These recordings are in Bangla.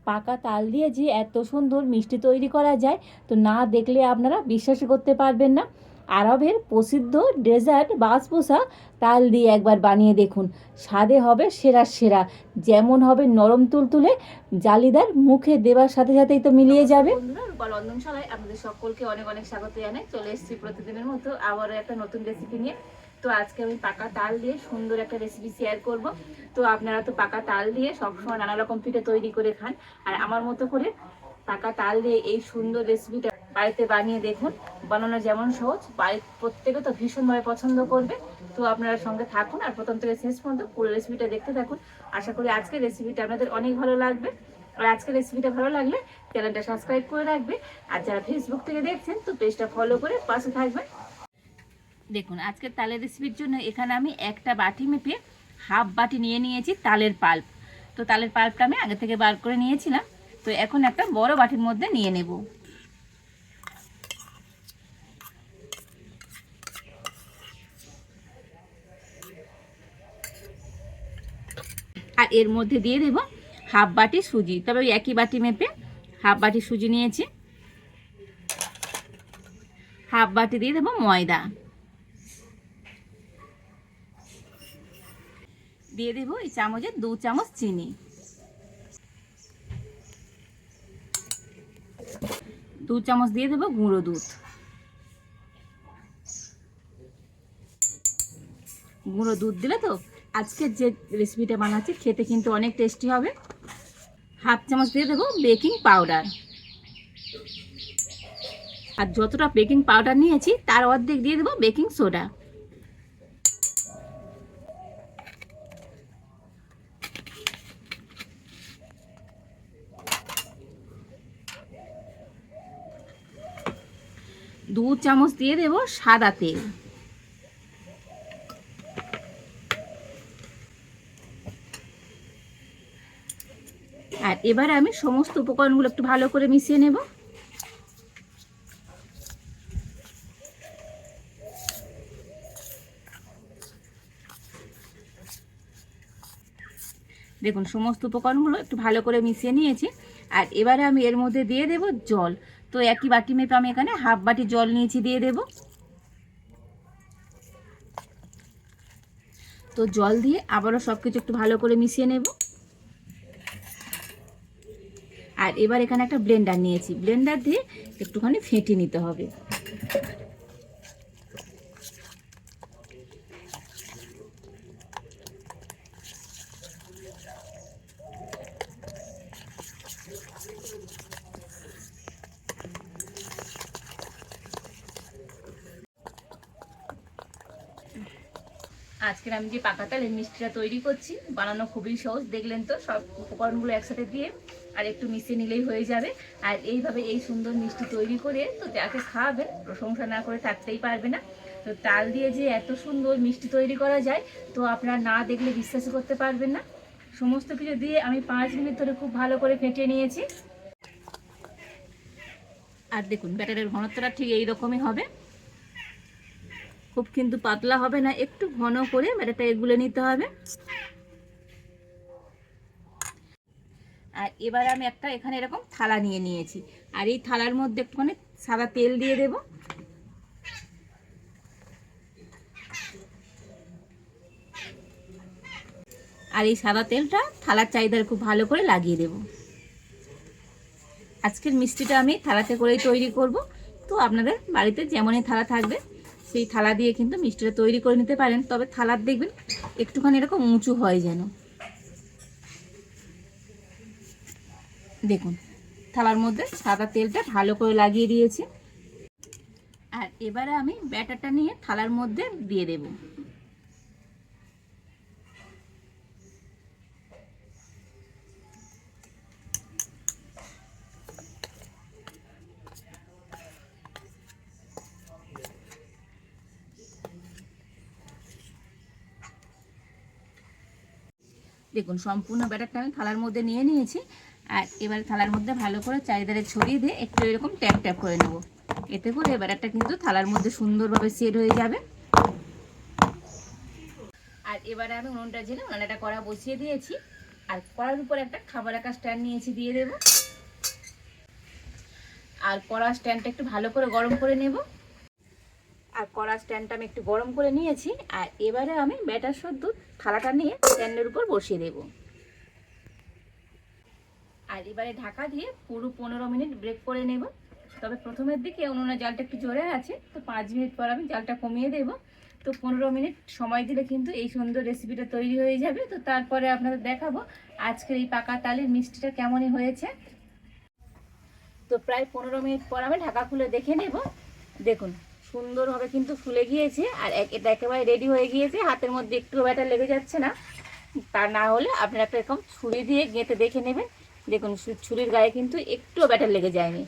পাকা তাল দিয়ে যে এত সুন্দর মিষ্টি তৈরি করা যায়, তো না দেখলে আপনারা বিশ্বাসই করতে পারবেন না। আরবের প্রসিদ্ধ ডেজার্ট বাসবুসা তাল দিয়ে একবার বানিয়ে দেখুন, স্বাদে হবে সেরা সেরা। যেমন হবে নরম তুলতুলে, জালিদার, মুখে দেওয়ার সাথে সাথেই তো মিলিয়ে যাবে। বন্ধুরা, রূপা রন্ধনশালায় আপনাদের সকলকে অনেক অনেক স্বাগত জানাই। চলে এসেছি প্রতিদিনের মতো আবারও একটা নতুন রেসিপি নিয়ে। তো আজকে আমি পাকা তাল দিয়ে সুন্দর একটা রেসিপি শেয়ার করব। তো আপনারা তো পাকা তাল দিয়ে সবসময় নানা রকম পিঠে তৈরি করে খান, আর আমার মতো করে পাকা তাল দিয়ে এই সুন্দর রেসিপিটা বাড়িতে বানিয়ে দেখুন। বানানো যেমন সহজ, বাড়ির প্রত্যেকে তো ভীষণভাবে পছন্দ করবে। তো আপনারা সঙ্গে থাকুন আর প্রথম থেকে শেষ পর্যন্ত পুরো রেসিপিটা দেখতে থাকুন। আশা করি আজকের রেসিপিটা আপনাদের অনেক ভালো লাগবে। আর আজকের রেসিপিটা ভালো লাগলে চ্যানেলটা সাবস্ক্রাইব করে রাখবে, আর যারা ফেসবুক থেকে দেখছেন তো পেজটা ফলো করে পাশে থাকবেন। দেখুন, আজকের তালের রেসিপির জন্য এখানে আমি একটা বাটি মেপে হাফ বাটি নিয়ে নিয়েছি তালের পাল্প। তো তালের পাল্পটা আমি আগে থেকে বার করে নিয়েছিলাম। তো এখন একটা বড় বাটির মধ্যে নিয়ে নেব। আর এর মধ্যে দিয়ে দেব হাফ বাটি সুজি, তবে ওই একই বাটি মেপে হাফ বাটি সুজি নিয়েছি। হাফ বাটি দিয়ে দেবো ময়দা, দিয়ে দেব এই চামচে 2 চামচ চিনি, 2 চামচ দিয়ে দেবো গুঁড়ো দুধ। গুঁড়ো দুধ দিলে তো আজকের যে রেসিপিটা বানাচ্ছি খেতে কিন্তু অনেক টেস্টি হবে। হাফ চামচ দিয়ে দেবো বেকিং পাউডার, আর যতটা বেকিং পাউডার নিয়েছি তার অর্ধেক দিয়ে দেবো বেকিং সোডা। দু চামচ দিয়ে দেবো সাদা তেল। আর এবারে আমি সমস্ত উপকরণগুলো একটু ভালো করে মিশিয়ে নেব। দেখুন, সমস্ত উপকরণগুলো একটু ভালো করে মিশিয়ে নিয়েছি। আর এবারে আমি এর মধ্যে দিয়ে দেব জল। তো একই বাটি মেপে আমি এখানে হাফ বাটি জল নিয়েছি, দিয়ে দেব। তো জল দিয়ে আবারও সব কিছু একটু ভালো করে মিশিয়ে নেব। আর এবার এখানে একটা ব্লেন্ডার নিয়েছি, ব্লেন্ডার দিয়ে একটুখানি ফেটিয়ে নিতে হবে। আজকের আমি যে পাকা তালের মিষ্টিটা তৈরি করছি, বানানো খুবই সহজ। দেখলেন তো, সব উপকরণগুলো একসাথে দিয়ে আর একটু মিশিয়ে নিলেই হয়ে যাবে। আর এইভাবে এই সুন্দর মিষ্টি তৈরি করে তো যাকে খাওয়াবেন প্রশংসা না করে থাকতেই পারবে না। তো তাল দিয়ে যে এত সুন্দর মিষ্টি তৈরি করা যায়, তো আপনারা না দেখলে বিশ্বাস করতে পারবেন না। সমস্ত কিছু দিয়ে আমি 5 মিনিট ধরে খুব ভালো করে ফেটিয়ে নিয়েছি। আর দেখুন, ব্যাটারের ঘনত্বটা ঠিক এই রকমই হবে, খুব কিন্তু পাতলা হবে না, একটু ঘন করে ব্যাটারটা গুলে নিতে হবে। আর এবার আমি একটা এখানে এরকম থালা নিয়ে নিয়েছি, আর এই থালার মধ্যে একটুখানি সাদা তেল দিয়ে দেব। আর এই সাদা তেলটা থালার চারিধারে খুব ভালো করে লাগিয়ে দেব। আজকের মিষ্টিটা আমি থালাতে করেই তৈরি করব। তো আপনাদের বাড়িতে যেমনই থালা থাকবে সেই থালা দিয়ে কিন্তু মিষ্টিটা তৈরি করে নিতে পারেন, তবে থালার দেখবেন একটুখানি এরকম উঁচু হয় যেন। দেখুন, থালার মধ্যে সাদা তেলটা ভালো করে লাগিয়ে দিয়েছি। আর এবারে আমি ব্যাটারটা নিয়ে থালার মধ্যে দিয়ে দেব। দেখুন, সম্পূর্ণ ব্যাটারটা আমি থালার মধ্যে নিয়ে নিয়েছি। আর এবার থালার মধ্যে ভালো করে চারিধারে ছড়িয়ে দিয়ে একটু এরকম ট্যাপ ট্যাপ করে নেব। এতে করে ব্যাটারটা কিন্তু থালার মধ্যে সুন্দরভাবে সেট হয়ে যাবে। আর এবারে আমি উনুনটা জেলে উনানে একটা কড়া বসিয়ে দিয়েছি। আর কড়ার উপর একটা খাবার রাখার স্ট্যান্ড নিয়েছি, দিয়ে দেব। আর কড়া স্ট্যান্ডটা একটু ভালো করে গরম করে নেব। আর কড়া স্ট্যান্ডটা আমি একটু গরম করে নিয়েছি। আর এবারে আমি ব্যাটার সদ্য থালাটা নিয়ে স্ট্যান্ডের উপর বসিয়ে দেব। আর এবারে ঢাকা দিয়ে পুরো 15 মিনিট ব্রেক করে নেব। তবে প্রথমের দিকে উনুনের জালটা একটু জোরে আছে, তো 5 মিনিট পর আমি জালটা কমিয়ে দেব। তো 15 মিনিট সময় দিলে কিন্তু এই সুন্দর রেসিপিটা তৈরি হয়ে যাবে। তো তারপরে আপনাদের দেখাবো আজকের এই পাকা তালের মিষ্টিটা কেমনই হয়েছে। তো প্রায় 15 মিনিট পর আমি ঢাকা খুলে দেখে নেব। দেখুন সুন্দরভাবে কিন্তু ফুলে গিয়েছে। আর এটা একেবারে রেডি হয়ে গিয়েছে, হাতের মধ্যে একটু ব্যাটার লেগে যাচ্ছে না। তা না হলে আপনারা একটা এরকম ছুরি দিয়ে গেঁথে দেখে নেবেন। দেখুন ছুরির গায়ে কিন্তু একটুও ব্যাটার লেগে যায়নি।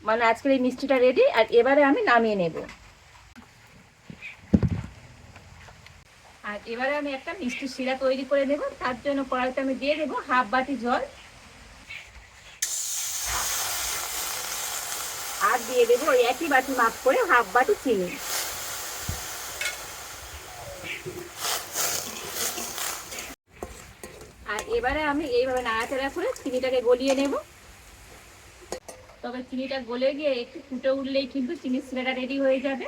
মানে আজকের এই মিষ্টিটা রেডি। আর এবারে আমি নামিয়ে নেব। আর এবারে আমি একটা মিষ্টির শিরা তৈরি করে নেব। তার জন্য কড়াইতে আমি দিয়ে দেবো হাফ বাটি জল। আর দিয়ে দেবো ওই একই বাটি মাপ করে হাফ বাটি চিনি। আর এবারে আমি এইভাবে নাড়াচাড়া করে চিনিটাকে গলিয়ে নেব। তবে চিনিটা গলে গিয়ে একটু ফুটে উঠলেই কিন্তু চিনির শিরাটা রেডি হয়ে যাবে।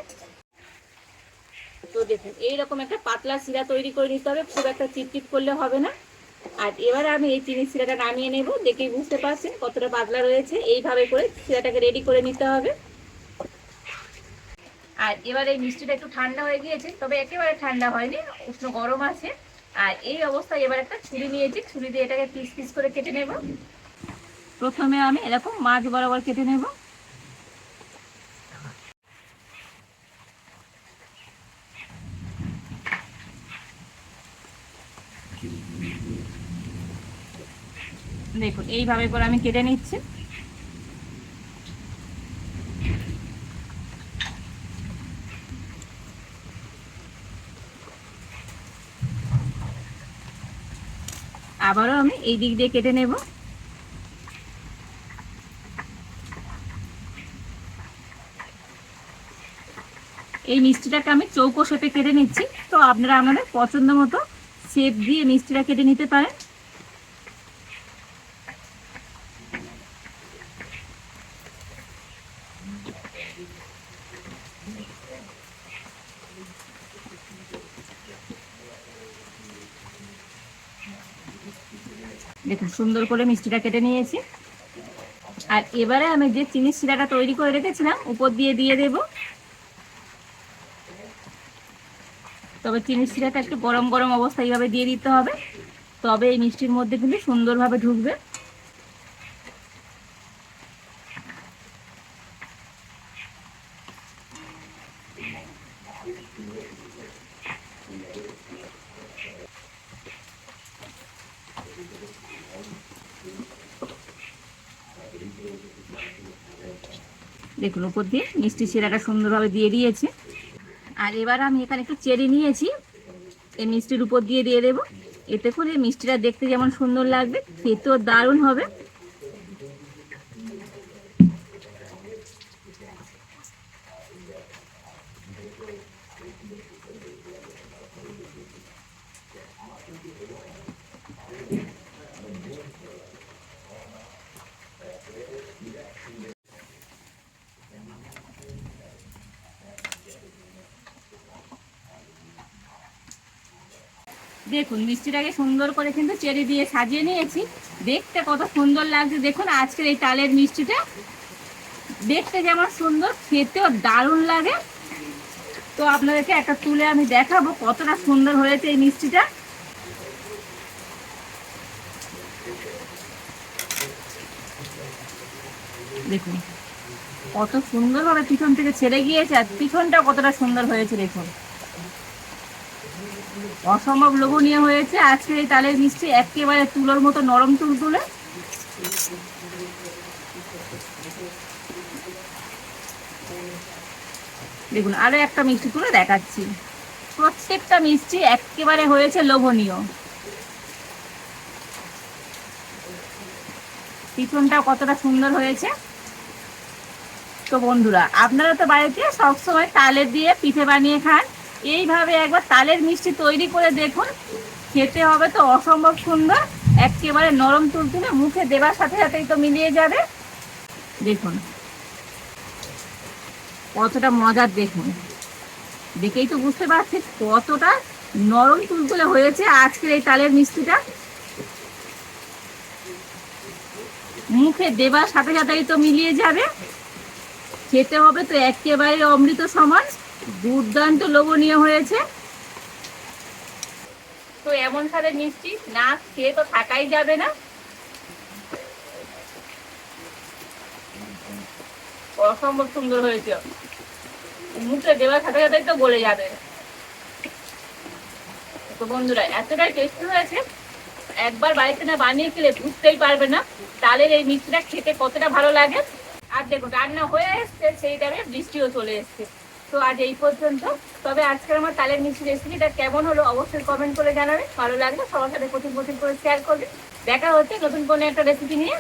তো দেখুন এইরকম একটা পাতলা শিরা তৈরি করে নিতে হবে, খুব একটা চিটচিট করলে হবে না। আর এবারে আমি এই চিনির শিরাটা নামিয়ে নেব। দেখেই বুঝতে পারছেন কতটা পাতলা রয়েছে। এইভাবে করে শিরাটাকে রেডি করে নিতে হবে। আর এবার এই মিষ্টিটা একটু ঠান্ডা হয়ে গিয়েছে, তবে একেবারে ঠান্ডা হয়নি, উষ্ণ গরম আছে। আর এই অবস্থায় এবার একটা ছুরি নিয়েছি, ছুরি দিয়ে এটাকে পিস পিস করে কেটে নেব। প্রথমে আমি এরকম মাছ বরাবর কেটে নেব। দেখুন এইভাবে করে আমি কেটে নিচ্ছি। আবারও আমি এই দিক দিয়ে কেটে নেব। এই মিষ্টিটাকে আমি চৌকো শেপে কেটে নিচ্ছি। তো আপনারা আপনাদের পছন্দ মতো শেপ দিয়ে মিষ্টিটা কেটে নিতে পারেন। দেখুন সুন্দর করে মিষ্টিটা কেটে নিয়েছি। আর এবারে আমি যে চিনির শিরাটা তৈরি করে রেখেছিলাম উপর দিয়ে দিয়ে দেব। তবে চিনির শিরাটা একটু গরম গরম অবস্থায় এইভাবে দিয়ে দিতে হবে, তবে এই মিষ্টির মধ্যে কিন্তু সুন্দরভাবে ঢুকবে। দেখুন উপর দিয়ে মিষ্টি শিরাটা সুন্দরভাবে দিয়ে দিয়েছে। আর এবার আমি এখানে একটু চেরি নিয়েছি, এই মিষ্টির উপর দিয়ে দিয়ে দেবো। এতে করে মিষ্টিটা দেখতে যেমন সুন্দর লাগবে, খেতেও দারুণ হবে। দেখুন মিষ্টিটাকে সুন্দর করে কিন্তু চেরি দিয়ে সাজিয়ে নিয়েছি, দেখতে কত সুন্দর লাগছে। দেখুন আজকের এই তালের মিষ্টিটা দেখতে যেমন সুন্দর, খেতেও দারুণ লাগে। তো আপনাদেরকে একটা তুলে আমি দেখাবো কতটা সুন্দর হয়েছে এই মিষ্টিটা। দেখুন কত সুন্দরভাবে পিছন থেকে ছেড়ে গিয়েছে, আর পিছনটা কতটা সুন্দর হয়েছে। দেখুন অসম্ভব লোভনীয় হয়েছে আজকের এই তালের মিষ্টি, একেবারে তুলোর মতো নরম তুলতুলে। দেখুন আরো একটা মিষ্টি তুলে দেখাচ্ছি। প্রত্যেকটা মিষ্টি একেবারে হয়েছে লোভনীয়। পিছনটা কতটা সুন্দর হয়েছে। তো বন্ধুরা আপনারা তো বাড়িতে সবসময় তালের দিয়ে পিঠে বানিয়ে খান, এইভাবে একবার তালের মিষ্টি তৈরি করে দেখুন, খেতে হবে তো অসম্ভব সুন্দর, একেবারে নরম তুলতুলে, মুখে দেবার সাথে সাথেই তো মিলিয়ে যাবে। দেখুন কতটা মজার, দেখুন দেখেই তো বুঝতে পারছি কতটা নরম তুলতুলে হয়েছে আজকের এই তালের মিষ্টিটা। মুখে দেবার সাথে সাথেই তো মিলিয়ে যাবে। খেতে হবে তো একেবারে অমৃত সমান, দুর্দান্ত লোভনীয় হয়েছে। তো এমন স্বাদের মিষ্টি না খেয়ে তো থাকাই যাবে না। অসম্ভব সুন্দর হয়েছে, মুখে দেওয়ার সাথে সাথেই তো গলে যাবে। তো বন্ধুরা এতটাই টেস্টি হয়েছে, একবার বাড়িতে না বানিয়ে খেলে বুঝতেই পারবে না তালের এই মিষ্টিটা খেতে কতটা ভালো লাগে। আর দেখো রান্না হয়ে এসছে, সেই টাইমে বৃষ্টিও চলে এসছে। তো আজ এই পর্যন্ত। তবে আজকের আমার তালের মিষ্টি রেসিপিটা কেমন হলো অবশ্যই কমেন্ট করে জানাবে। ভালো লাগলে সবার সাথে প্রচুর প্রচুর করে শেয়ার করবে। দেখা হচ্ছে নতুন কোনো একটা রেসিপি নিয়ে।